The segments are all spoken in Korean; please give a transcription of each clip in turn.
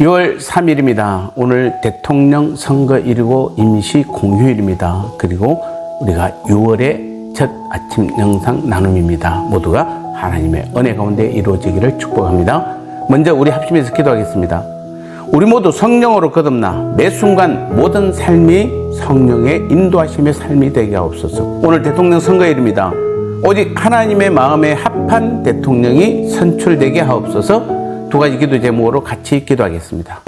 6월 3일입니다. 오늘 대통령 선거일이고 임시 공휴일입니다. 그리고 우리가 6월의 첫 아침 영상 나눔입니다. 모두가 하나님의 은혜 가운데 이루어지기를 축복합니다. 먼저 우리 합심해서 기도하겠습니다. 우리 모두 성령으로 거듭나 매 순간 모든 삶이 성령의 인도하심의 삶이 되게 하옵소서. 오늘 대통령 선거일입니다. 오직 하나님의 마음에 합한 대통령이 선출되게 하옵소서. 두 가지 기도 제목으로 같이 기도하겠습니다.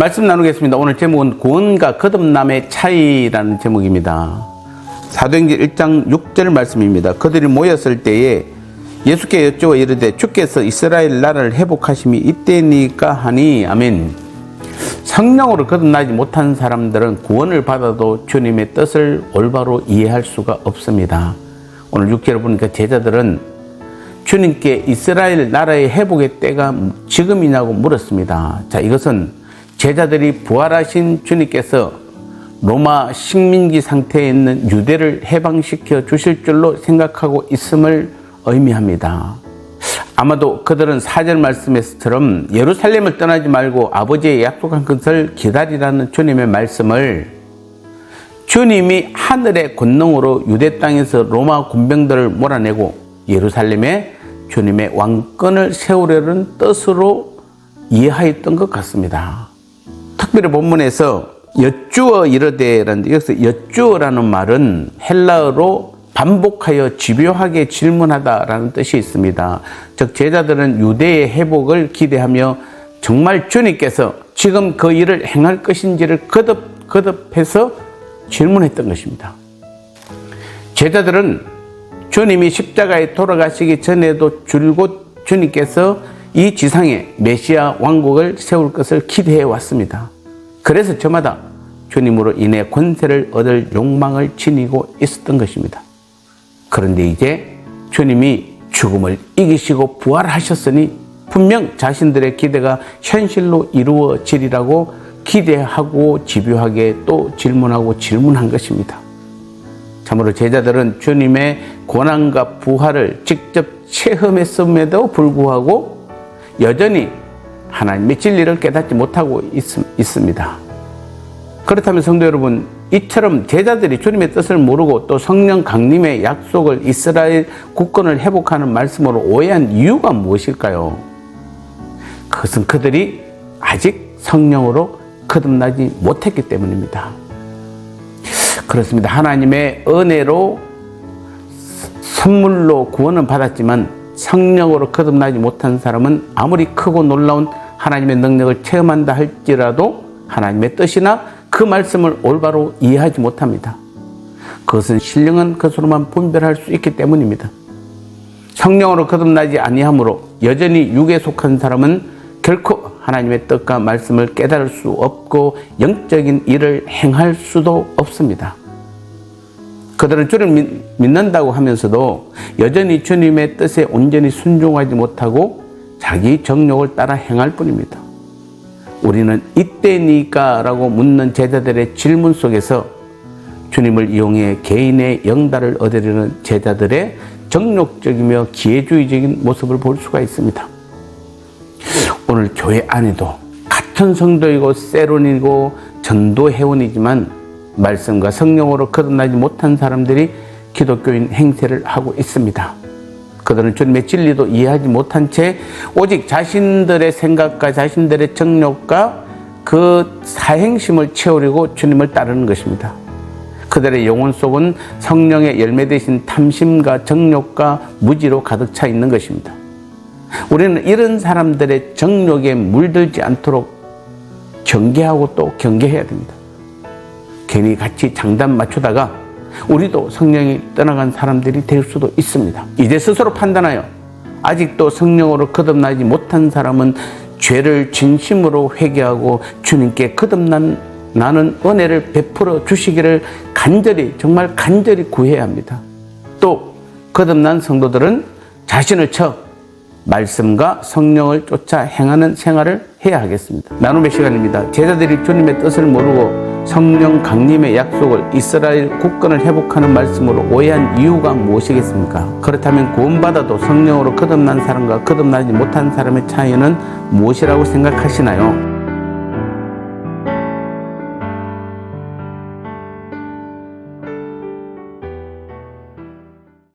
말씀 나누겠습니다. 오늘 제목은 구원과 거듭남의 차이라는 제목입니다. 사도행전 1장 6절 말씀입니다. 그들이 모였을 때에 예수께 여쭈어 이르되 주께서 이스라엘 나라를 회복하심이 이때니까 하니 아멘. 성령으로 거듭나지 못한 사람들은 구원을 받아도 주님의 뜻을 올바로 이해할 수가 없습니다. 오늘 6절을 보니까 제자들은 주님께 이스라엘 나라의 회복의 때가 지금이냐고 물었습니다. 자, 이것은 제자들이 부활하신 주님께서 로마 식민지 상태에 있는 유대를 해방시켜 주실 줄로 생각하고 있음을 의미합니다. 아마도 그들은 4절 말씀에서처럼 예루살렘을 떠나지 말고 아버지의 약속한 것을 기다리라는 주님의 말씀을 주님이 하늘의 권능으로 유대 땅에서 로마 군병들을 몰아내고 예루살렘에 주님의 왕권을 세우려는 뜻으로 이해하였던 것 같습니다. 특별히 본문에서 여쭈어 이르되라는데 여기서 여쭈어라는 말은 헬라어로 반복하여 집요하게 질문하다라는 뜻이 있습니다. 즉 제자들은 유대의 회복을 기대하며 정말 주님께서 지금 그 일을 행할 것인지를 거듭해서 질문했던 것입니다. 제자들은 주님이 십자가에 돌아가시기 전에도 줄곧 주님께서 이 지상에 메시아 왕국을 세울 것을 기대해 왔습니다. 그래서 저마다 주님으로 인해 권세를 얻을 욕망을 지니고 있었던 것입니다. 그런데 이제 주님이 죽음을 이기시고 부활하셨으니 분명 자신들의 기대가 현실로 이루어지리라고 기대하고 집요하게 또 질문한 것입니다. 참으로 제자들은 주님의 고난과 부활을 직접 체험했음에도 불구하고 여전히 하나님의 진리를 깨닫지 못하고 있습니다. 그렇다면 성도 여러분, 이처럼 제자들이 주님의 뜻을 모르고 또 성령 강림의 약속을 이스라엘 국권을 회복하는 말씀으로 오해한 이유가 무엇일까요? 그것은 그들이 아직 성령으로 거듭나지 못했기 때문입니다. 그렇습니다. 하나님의 은혜로 선물로 구원은 받았지만 성령으로 거듭나지 못한 사람은 아무리 크고 놀라운 하나님의 능력을 체험한다 할지라도 하나님의 뜻이나 그 말씀을 올바로 이해하지 못합니다. 그것은 신령한 것으로만 분별할 수 있기 때문입니다. 성령으로 거듭나지 아니하므로 여전히 육에 속한 사람은 결코 하나님의 뜻과 말씀을 깨달을 수 없고 영적인 일을 행할 수도 없습니다. 그들은 주를 믿는다고 하면서도 여전히 주님의 뜻에 온전히 순종하지 못하고 자기 정욕을 따라 행할 뿐입니다. 우리는 이때니까 라고 묻는 제자들의 질문 속에서 주님을 이용해 개인의 영달을 얻으려는 제자들의 정욕적이며 기회주의적인 모습을 볼 수가 있습니다. 오늘 교회 안에도 같은 성도이고 세론이고 전도 회원이지만 말씀과 성령으로 거듭나지 못한 사람들이 기독교인 행세를 하고 있습니다. 그들은 주님의 진리도 이해하지 못한 채 오직 자신들의 생각과 자신들의 정욕과 그 사행심을 채우려고 주님을 따르는 것입니다. 그들의 영혼 속은 성령의 열매 대신 탐심과 정욕과 무지로 가득 차 있는 것입니다. 우리는 이런 사람들의 정욕에 물들지 않도록 경계하고 또 경계해야 됩니다. 괜히 같이 장단 맞추다가 우리도 성령이 떠나간 사람들이 될 수도 있습니다. 이제 스스로 판단하여 아직도 성령으로 거듭나지 못한 사람은 죄를 진심으로 회개하고 주님께 거듭난 나는 은혜를 베풀어 주시기를 간절히 정말 간절히 구해야 합니다. 또 거듭난 성도들은 자신을 쳐 말씀과 성령을 쫓아 행하는 생활을 해야 하겠습니다. 나눔의 시간입니다. 제자들이 주님의 뜻을 모르고 성령 강림의 약속을 이스라엘 국권을 회복하는 말씀으로 오해한 이유가 무엇이겠습니까? 그렇다면 구원받아도 성령으로 거듭난 사람과 거듭나지 못한 사람의 차이는 무엇이라고 생각하시나요?